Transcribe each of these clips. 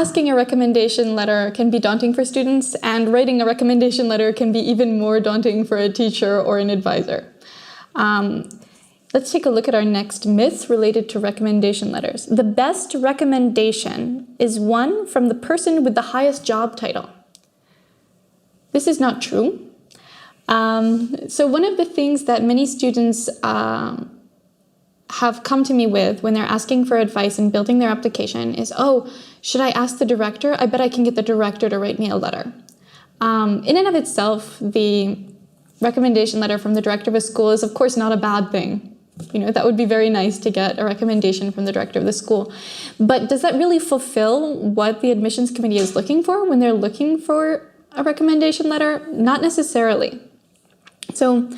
asking a recommendation letter can be daunting for students, and writing a recommendation letter can be even more daunting for a teacher or an advisor. Let's take a look at our next myth related to recommendation letters. The best recommendation is one from the person with the highest job title. This is not true. So one of the things that many students have come to me with when they're asking for advice and building their application is, oh, should I ask the director? I bet I can get the director to write me a letter. In and of itself, the recommendation letter from the director of a school is, of course, not a bad thing. You know, that would be very nice to get a recommendation from the director of the school. But does that really fulfill what the admissions committee is looking for when they're looking for a recommendation letter? Not necessarily. So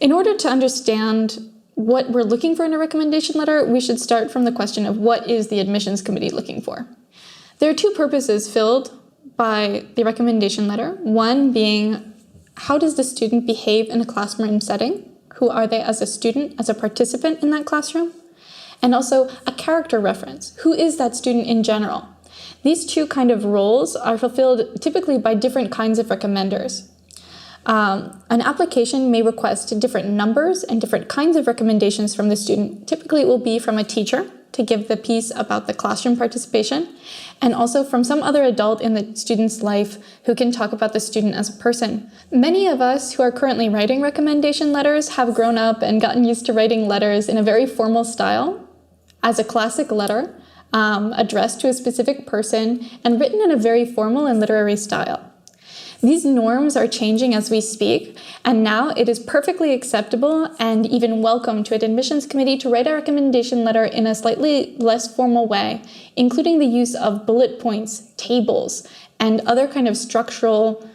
in order to understand what we're looking for in a recommendation letter, we should start from the question of what is the admissions committee looking for? There are two purposes filled by the recommendation letter. One being, how does the student behave in a classroom setting? Who are they as a student, as a participant in that classroom? And also a character reference. Who is that student in general? These two kind of roles are fulfilled typically by different kinds of recommenders. An application may request different numbers and different kinds of recommendations from the student. Typically, it will be from a teacher to give the piece about the classroom participation, and also from some other adult in the student's life who can talk about the student as a person. Many of us who are currently writing recommendation letters have grown up and gotten used to writing letters in a very formal style, as a classic letter, addressed to a specific person, and written in a very formal and literary style. These norms are changing as we speak, and now it is perfectly acceptable and even welcome to an admissions committee to write a recommendation letter in a slightly less formal way, including the use of bullet points, tables, and other kind of structural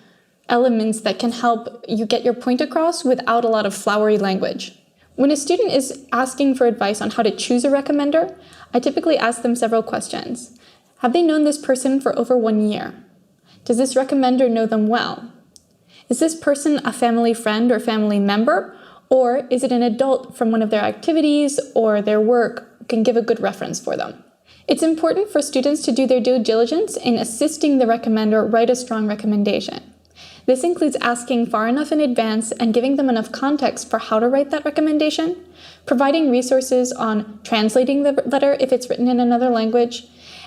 elements that can help you get your point across without a lot of flowery language. When a student is asking for advice on how to choose a recommender, I typically ask them several questions. Have they known this person for over 1 year? Does this recommender know them well? Is this person a family friend or family member? Or is it an adult from one of their activities or their work who can give a good reference for them? It's important for students to do their due diligence in assisting the recommender write a strong recommendation. This includes asking far enough in advance and giving them enough context for how to write that recommendation, providing resources on translating the letter if it's written in another language,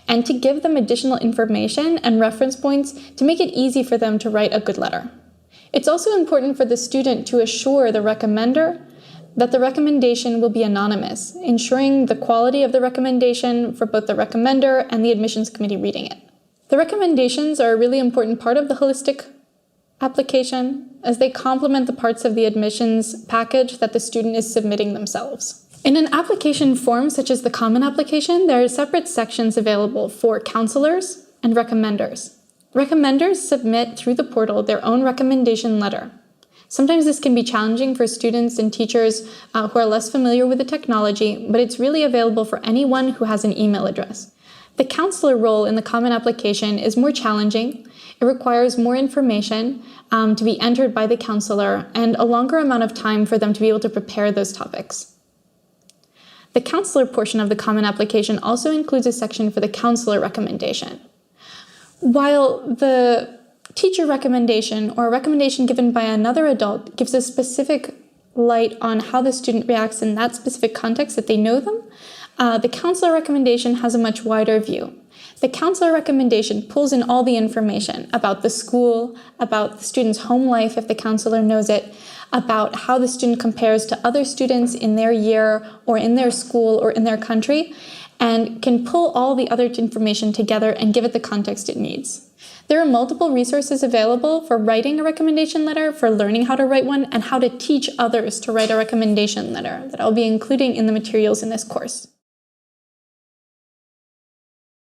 and to give them additional information and reference points to make it easy for them to write a good letter. It's also important for the student to assure the recommender that the recommendation will be anonymous, ensuring the quality of the recommendation for both the recommender and the admissions committee reading it. The recommendations are a really important part of the holistic application as they complement the parts of the admissions package that the student is submitting themselves. In an application form such as the Common Application, there are separate sections available for counselors and recommenders. Recommenders submit through the portal their own recommendation letter. Sometimes this can be challenging for students and teachers who are less familiar with the technology, but it's really available for anyone who has an email address. The counselor role in the Common Application is more challenging. It requires more information to be entered by the counselor and a longer amount of time for them to be able to prepare those topics. The counselor portion of the Common Application also includes a section for the counselor recommendation. While the teacher recommendation or a recommendation given by another adult gives a specific light on how the student reacts in that specific context that they know them, the counselor recommendation has a much wider view. The counselor recommendation pulls in all the information about the school, about the student's home life if the counselor knows it, about how the student compares to other students in their year or in their school or in their country, and can pull all the other information together and give it the context it needs. There are multiple resources available for writing a recommendation letter, for learning how to write one, and how to teach others to write a recommendation letter that I'll be including in the materials in this course.